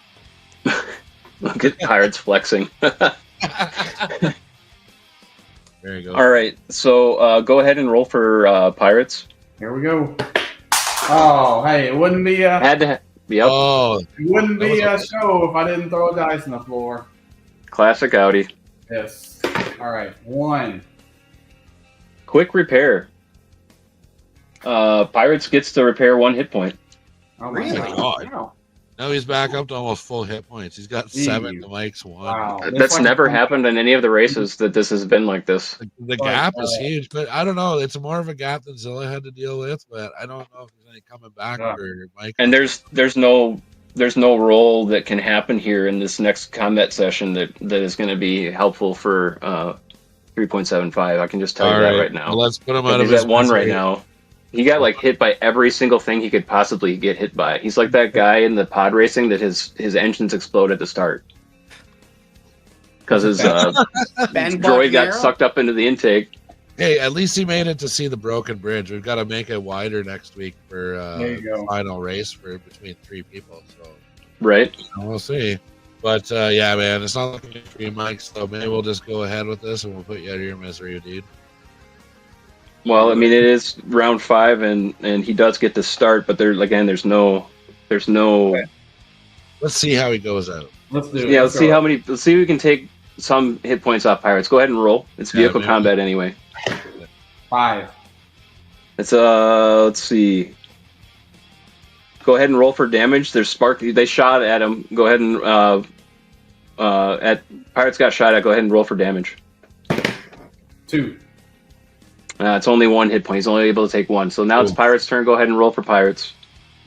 Look at Pirates flexing. There you go. All right, so go ahead and roll for Pirates. Here we go. Oh, hey, it wouldn't be had to be up. Oh, it wouldn't be a show if I didn't throw a dice on the floor. Classic Audi. Yes. All right, 1. Quick repair. Pirates gets to repair 1 hit point. Oh my Really? god. Wow. now he's back up to almost full hit points. He's got 7 to Mike's 1. Wow. That's never happened in any of the races that this has been like this. The gap is huge, but I don't know. It's more of a gap than Zilla had to deal with, but I don't know if there's any coming back for Mike. And there's no roll that can happen here in this next combat session that is going to be helpful for 3.75. I can just tell you that right now. Well, let's put him out of his his 1 misery. right now. He got like hit by every single thing he could possibly get hit by. He's like that guy in the pod racing that his engines explode at the start because his droid got sucked up into the intake. Hey, at least he made it to see the broken bridge. We've got to make it wider next week for the final race for between 3 people. So right, we'll see. But yeah, man, it's not looking good for you, Mike. So maybe we'll just go ahead with this and we'll put you out of your misery, dude. Well, I mean, it is round 5, and he does get to start, but there's no. Let's see how he goes out. Let's do it. Yeah, let's see if we can take some hit points off Pirates. Go ahead and roll. It's vehicle combat anyway. 5. It's let's see. Go ahead and roll for damage. There's spark. They shot at him. Go ahead and at Pirates got shot at. Go ahead and roll for damage. 2. It's only 1 hit point. He's only able to take 1. So now it's Pirates' turn. Go ahead and roll for Pirates.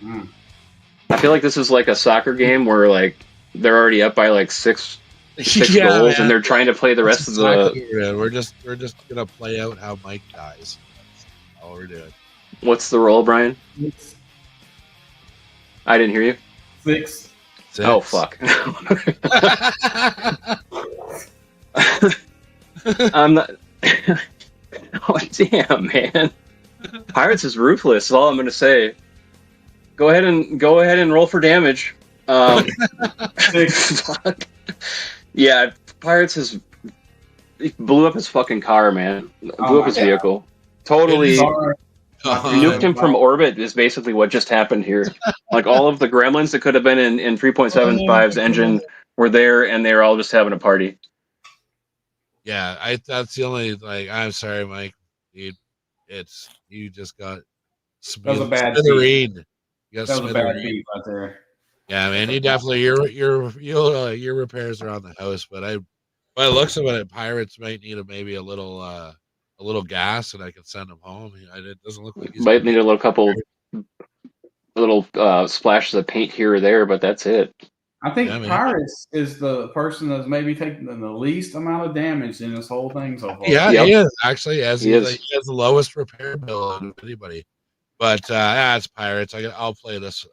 I feel like this is like a soccer game where like they're already up by like 6 goals, man. And they're trying to play the rest of the. We're just gonna play out how Mike dies. That's all we're doing. What's the roll, Brian? 6. I didn't hear you. 6. Oh fuck! I'm not. Oh damn, man! Pirates is ruthless. Is all I'm going to say. Go ahead and roll for damage. Fuck. Yeah, Pirates he blew up his fucking car, man. Blew up his vehicle. totally Sorry. nuked him from orbit is basically what just happened here. Like all of the gremlins that could have been in 3.75's engine were there, and they were all just having a party. Yeah, that's the only I'm sorry, Mike. You just got That was a bad smithereen. beat. You got That was a bad smithereen. beat right there. Yeah, man, you definitely your repairs are on the house, but by the looks of it, Pirates might need maybe a little gas, and I can send him home. It doesn't look like he's Might need a little splashes of paint here or there, but that's it. I think Pirates is the person that's maybe taking the least amount of damage in this whole thing so far. Yeah, Yep. he is actually. He has the lowest repair bill of anybody. But it's Pirates. I'll play this.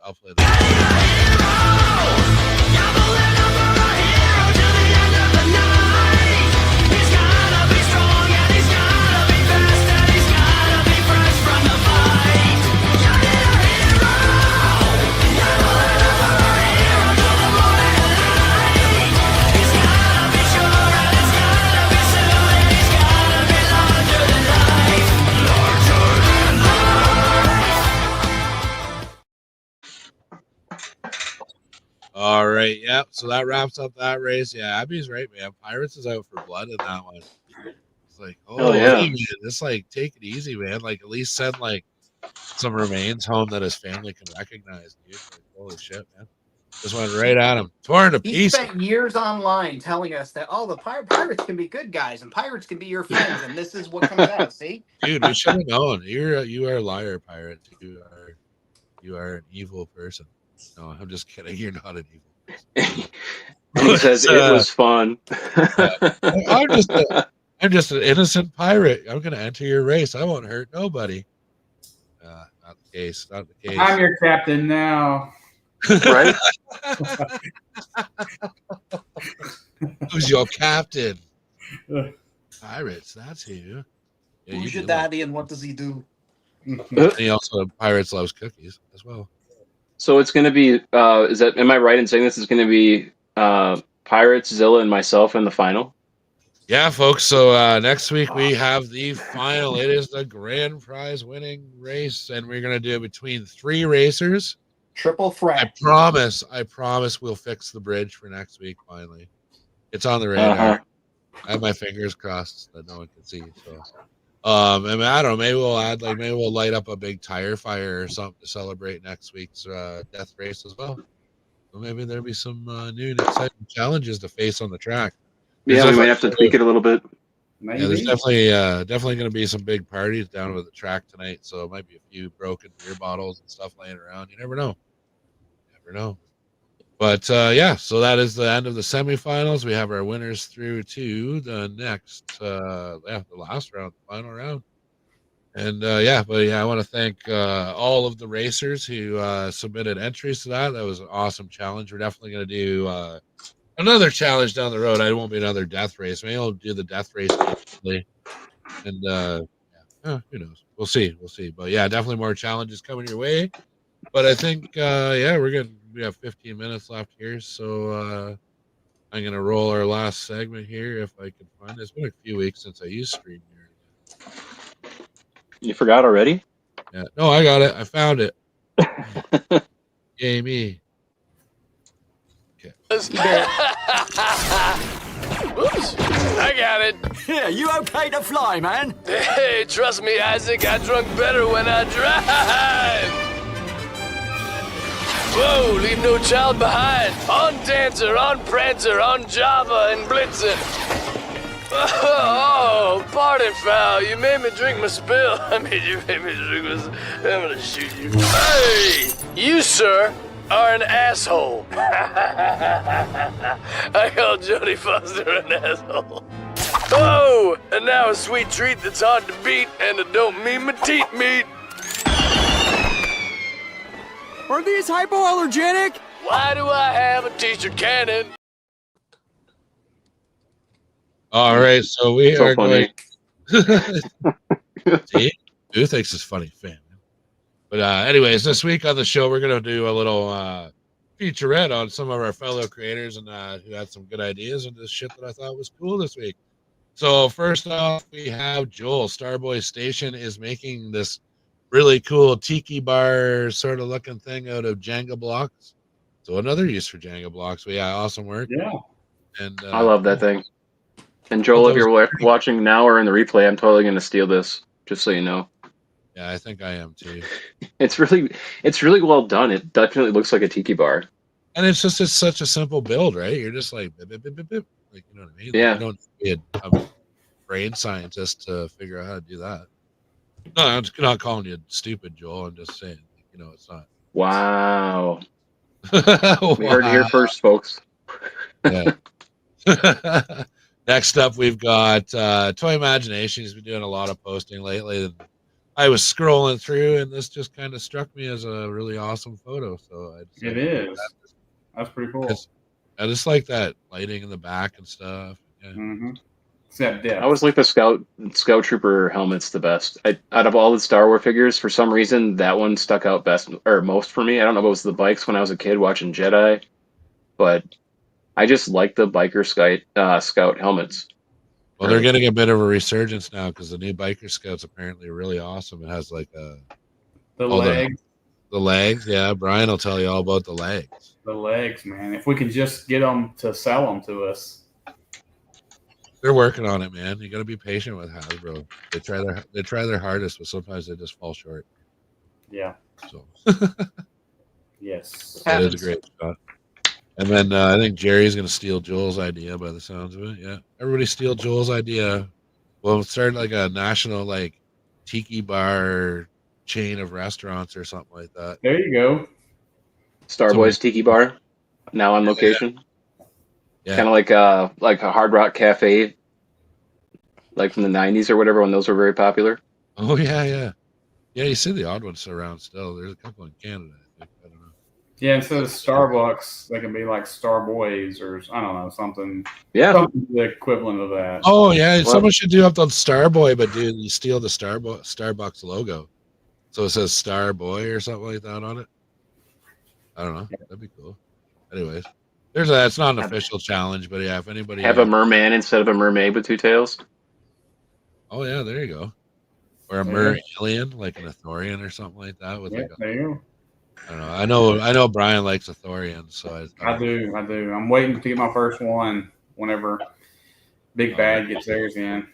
All right, yep. So that wraps up that race. Yeah, Abby's right, man. Pirates is out for blood in that one. It's like, yeah. Hey, man, just take it easy, man. At least send some remains home that his family can recognize, dude. Holy shit, man. Just went right at him. Torn to pieces. He spent years online telling us that the pirates can be good guys and pirates can be your friends, and this is what comes out. See, dude, we should have known. You are a liar, pirate. You are an evil person. No, I'm just kidding. You're not an evil person. He says it was fun. I'm just an innocent pirate. I'm gonna enter your race. I won't hurt nobody. Not the case. Not the case. I'm your captain now. Right? Who's your captain? Pirates. That's who. Yeah, who's your daddy and what does he do? And he also Pirates loves cookies as well. So it's going to be, am I right in saying this is going to be Pirates, Zilla, and myself in the final? Yeah, folks. So next week we have the final. It is the grand prize winning race, and we're going to do it between 3 racers. Triple threat. I promise we'll fix the bridge for next week, finally. It's on the radar. Uh-huh. I have my fingers crossed that no one can see. So and I don't know, maybe we'll light up a big tire fire or something to celebrate next week's death race as well. So maybe there'll be some new and exciting challenges to face on the track. We might have to tweak it a little bit. Maybe. Yeah, there's definitely going to be some big parties down at the track tonight. So it might be a few broken beer bottles and stuff laying around. You never know. But so that is the end of the semifinals. We have our winners through to the next, the last round, the final round. And I want to thank all of the racers who submitted entries to that. That was an awesome challenge. We're definitely going to do another challenge down the road. I won't be another death race. Maybe I'll do the death race eventually. And who knows? We'll see. But yeah, definitely more challenges coming your way. But I think we have 15 minutes left here, so I'm gonna roll our last segment here if I can find it. It's been a few weeks since I used Stream here. You forgot already? Yeah. No, I got it. I found it. Yay me. Okay. Oops, I got it. Yeah, you okay to fly, man? Hey, trust me, Isaac, I drunk better when I drive. Whoa, leave no child behind. On Dancer, on Prancer, on Java and Blitzen. Oh, pardon, foul. You made me drink my spill. You made me drink my spill. I'm gonna shoot you. Hey, you, sir, are an asshole. I call Jodie Foster an asshole. Oh, and now a sweet treat that's hard to beat, and I don't mean my teeth meat. Are these hypoallergenic? Why do I have a t-shirt cannon? All right, so we So are funny. going. See, who thinks it's funny, fan? But anyways, this week on the show, we're gonna do a little featurette on some of our fellow creators and who had some good ideas and this shit that I thought was cool this week. So first off, we have Joel. Starboy Station is making this really cool tiki bar sort of looking thing out of Jenga blocks. So another use for Jenga blocks. But yeah, awesome work. Yeah. And I love that thing. And Joel, thought if that you're was watching now or in the replay, I'm totally going to steal this, just so you know. yeah, I think I am too. It's really well done. It definitely looks like a tiki bar. And it's such a simple build, right? You're just like bip, bip, bip, bip, bip. Like you know what I mean? Like, Yeah. you don't be a brain scientist to figure out how to do that. No, I'm not calling you stupid, Joel. I'm just saying, you know, it's not. Wow. Wow. We heard it here first, folks. Yeah. Next up, we've got Toy Imagination. He's been doing a lot of posting lately. I was scrolling through, and this just kind of struck me as a really awesome photo. So It is. That's pretty cool. I just like that lighting in the back and stuff. Yeah. Mm-hmm. Except depth. I always like the Scout Trooper helmets the best. Out of all the Star Wars figures, for some reason, that one stuck out best or most for me. I don't know if it was the bikes when I was a kid watching Jedi, but I just like the biker Scout helmets. Well, they're getting a bit of a resurgence now because the new Biker Scout's apparently really awesome. It has like the legs. The legs, yeah. Brian will tell you all about the legs. The legs, man. If we can just get them to sell them to us. They're working on it, man. You got to be patient with Hasbro. They try their hardest, but sometimes they just fall short. Yeah. So yes, that is a great shot. And then I think Jerry's going to steal Joel's idea by the sounds of it. Yeah, everybody steal Joel's idea. We'll start like a national like tiki bar chain of restaurants or something like that. There you go. Starboy's Tiki Bar, now on location. Yeah. Kind of like a Hard Rock Cafe, like from the '90s or whatever, when those were very popular. Oh yeah. You see the odd ones around still. There's a couple in Canada, I think. I don't know. Yeah, instead of Starbucks, they can be like Starboys or I don't know, something. Yeah, something the equivalent of that. Oh yeah, someone should do up on Starboy, but you steal the Starbucks logo, so it says Starboy or something like that on it. I don't know. That'd be cool. Anyways, it's not an official challenge, but yeah, if anybody have a merman instead of a mermaid with two tails. Oh yeah, there you go. Or a mer-alien, like an Athorian or something like that. With there you go. I don't know. I know Brian likes Athorians, so I do. I'm waiting to get my first one whenever Big Bad gets theirs in.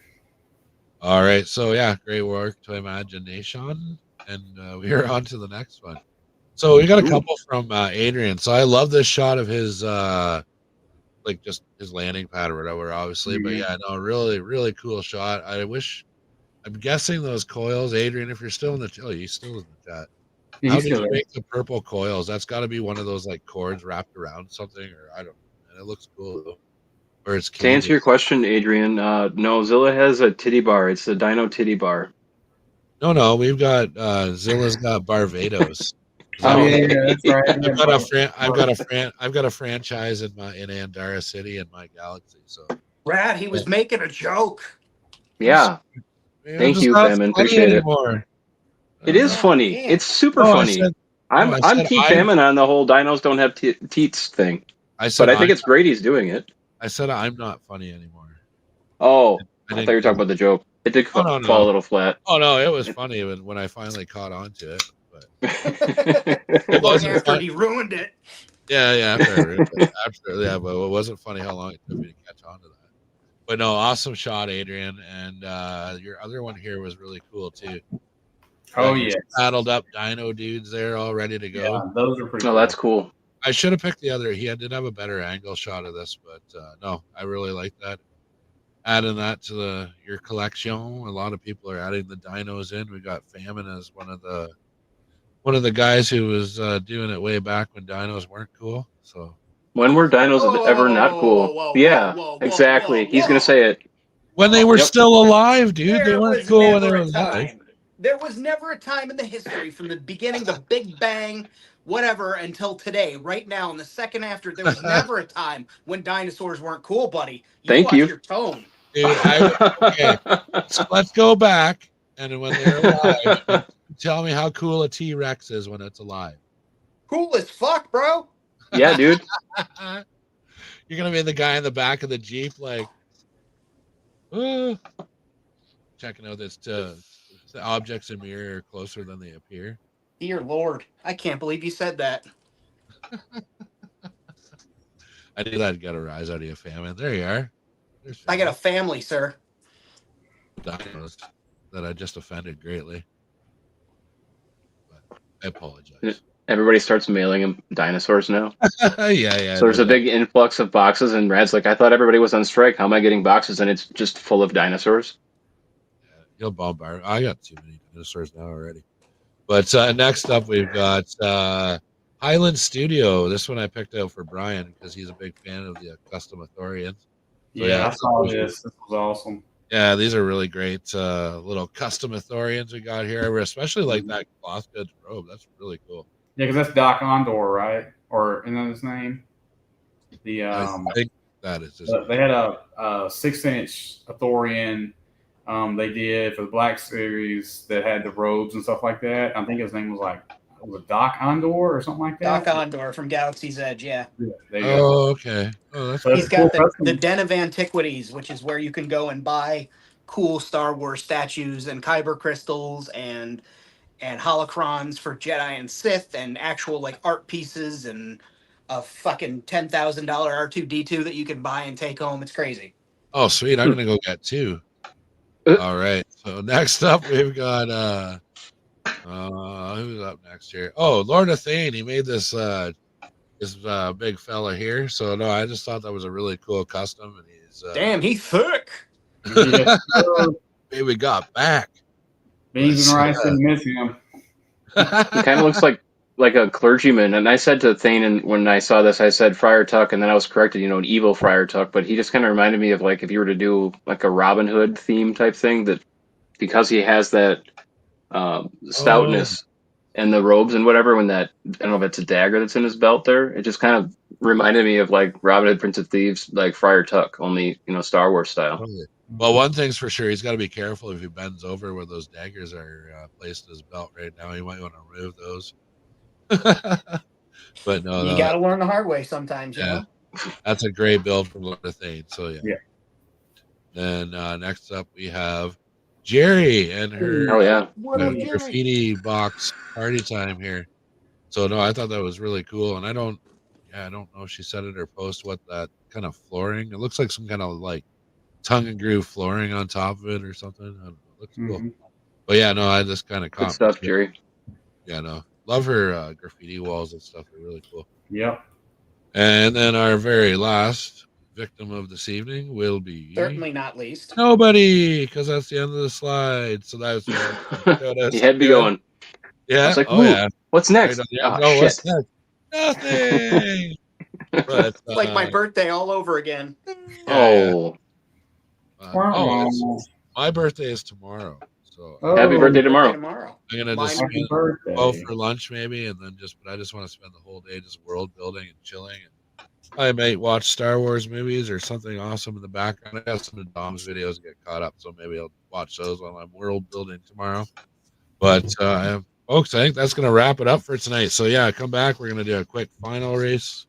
All right, so yeah, great work to Imagination, and we are on to the next one. So we got a couple from Adrian. So I love this shot of his like just his landing pad or whatever, obviously. But yeah, no, really, really cool shot. I'm guessing those coils, Adrian, if you're still in the he's still in the chat. How did you make the purple coils? That's got to be one of those like cords wrapped around something, or I don't know. And it looks cool though. Or it's to answer your question, Adrian. No, Zilla has a titty bar. It's the Dino Titty Bar. No, we've got Zilla's got Barbados. Oh yeah, that's right. I've got a franchise in Andara City in my galaxy. So Brad, he was making a joke. Yeah. Thank you, Famine. Appreciate it. It is funny. It's super funny. I'm Team Famine on the whole dinos don't have teats thing. I think it's great he's doing it. I said I'm not funny anymore. Oh, I thought you were talking about the joke. It did fall a little flat. Oh no, it was funny when I finally caught on to it. But it wasn't after he ruined it. Yeah, after I ruined it. Absolutely, yeah, but it wasn't funny how long it took me to catch on to that. But no, awesome shot, Adrian, and your other one here was really cool too. Oh yeah, paddled up dino dudes there, all ready to go. Yeah, those are pretty. Oh, that's cool. I should have picked the other. He did have a better angle shot of this, but no, I really like that. Adding that to your collection. A lot of people are adding the dinos in. We got Famine as one of the guys who was doing it way back when dinos weren't cool. So when were dinos ever not cool? Exactly. He's gonna say it. When they were still alive, dude. They weren't cool when they were alive. There was never a time in the history from the beginning, the Big Bang, whatever, until today, right now, in the second after, there was never a time when dinosaurs weren't cool, buddy. Thank you. Your tone. Dude, okay, so let's go back, and when they're alive, tell me how cool a T-Rex is when it's alive. Cool as fuck, bro. Yeah, dude. You're going to be the guy in the back of the Jeep like, Uh, checking out this the objects in mirror are closer than they appear. Dear Lord, I can't believe you said that. I knew that'd get a rise out of you, famine. There you are. There's I got a famine. family, sir. Dinos that I just offended greatly. But I apologize. Everybody starts mailing him dinosaurs now. Yeah. So there's a big influx of boxes, and Brad's like, I thought everybody was on strike. How am I getting boxes? And it's just full of dinosaurs. You'll bombard. I got too many dinosaurs now already. But next up, we've got Highland Studio. This one I picked out for Brian because he's a big fan of the custom Authorians. So, Yeah, I saw this. This was awesome. Yeah, these are really great little custom Authorians we got here. I especially like that cloth goods robe. That's really cool. Yeah, because that's Doc Ondor, right? Or isn't that his name? I think that is his they had a 6-inch Authorian they did for the Black Series that had the robes and stuff like that. I think his name was Doc Ondor or something like that. Doc Ondor from Galaxy's Edge, yeah. There you go. Okay. Oh, that's He's got the Den of Antiquities, which is where you can go and buy cool Star Wars statues and kyber crystals and holocrons for Jedi and Sith and actual like art pieces and a fucking $10,000 R2D2 that you can buy and take home. It's crazy. Oh, sweet. I'm gonna go get two. All right. So next up we've got who's up next here? Oh, Lord of Thane. He made this big fella here. So no, I just thought that was a really cool custom, and he's damn, he's thick. Hey, we got back. Beans and rice didn't miss him. He kind of looks like a clergyman. And I said to Thane, and when I saw this, I said Friar Tuck, and then I was corrected, an evil Friar Tuck. But he just kind of reminded me of like if you were to do like a Robin Hood theme type thing, that because he has that stoutness and the robes and whatever, when that, I don't know if it's a dagger that's in his belt there, it just kind of reminded me of like Robin Hood, Prince of Thieves, like Friar Tuck, only Star Wars style. Well, one thing's for sure, he's got to be careful if he bends over where those daggers are placed in his belt right now. He might want to remove those. But no, you got to learn the hard way sometimes. Yeah, you know? That's a great build from Lord of Thane. So yeah. Then next up we have Jerry and her graffiti box party time here. So no, I thought that was really cool, and I don't know if she said it or post what that kind of flooring. It looks like some kind of like tongue and groove flooring on top of it or something. I don't know. It looks cool. But yeah, no, I just kind of good stuff, Jerry. Yeah, no, love her graffiti walls and stuff. They're really cool. Yep. And then our very last victim of this evening will be certainly not least nobody, because that's the end of the slide. So that's he had me going. Yeah. I was like, yeah. What's next? Right, no, what's next? Nothing. But it's like my birthday all over again. My birthday is tomorrow. So happy birthday tomorrow. I'm gonna just go for lunch maybe, and then but I just want to spend the whole day just world building and chilling. And I might watch Star Wars movies or something awesome in the background. I got some of Dom's videos to get caught up, so maybe I'll watch those while I'm world building tomorrow. But folks, I think that's gonna wrap it up for tonight. So yeah, come back. We're gonna do a quick final race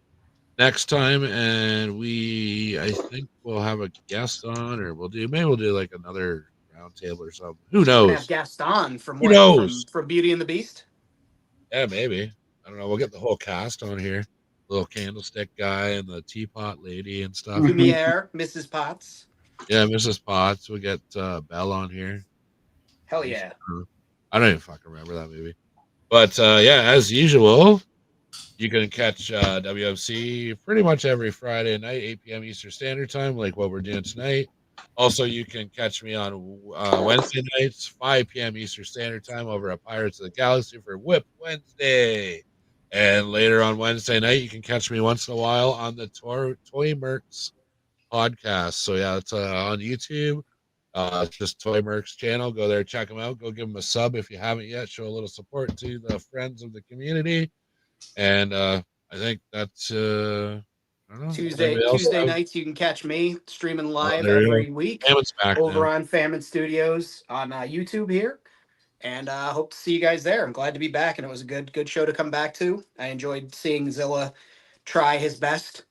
next time, and I think we'll have a guest on, or we'll do like another round table or something. Who knows? Have Gaston from from Beauty and the Beast. Yeah, maybe. I don't know. We'll get the whole cast on here. Little candlestick guy and the teapot lady and stuff. Lumiere, Mrs. Potts. Yeah, Mrs. Potts. We'll get Belle on here. Hell yeah. I don't even fucking remember that movie. But yeah, as usual, you can catch WMC pretty much every Friday night, 8 p.m. Eastern Standard Time, like what we're doing tonight. Also, you can catch me on Wednesday nights, 5 p.m. Eastern Standard Time over at Pirates of the Galaxy for Whip Wednesday. And later on Wednesday night, you can catch me once in a while on the Toy Mercs podcast. So yeah, it's on YouTube. It's just Toy Mercs channel. Go there, check them out. Go give them a sub if you haven't yet. Show a little support to the friends of the community. And I think that's Tuesday nights you can catch me streaming live every week over on Famine Studios on YouTube here, and hope to see you guys there. I'm glad to be back, and it was a good show to come back to. I enjoyed seeing Zilla try his best,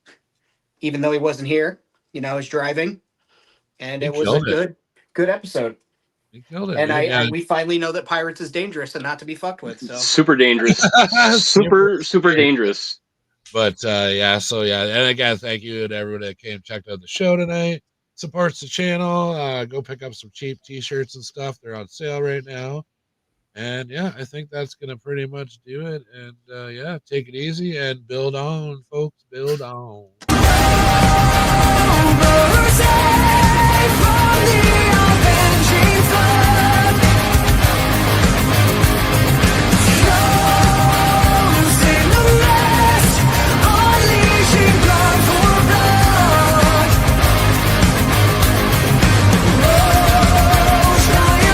even though he wasn't here. I was driving, and He it was a killed it. good episode. He killed it. And dude. Yeah. we finally know that pirates is dangerous and not to be fucked with. So Super dangerous. super dangerous. But yeah, so yeah, and again, thank you to everyone that came checked out the show tonight. Supports the channel. Go pick up some cheap t-shirts and stuff. They're on sale right now. And yeah, I think that's gonna pretty much do it. And yeah, take it easy and build on, folks. Build on.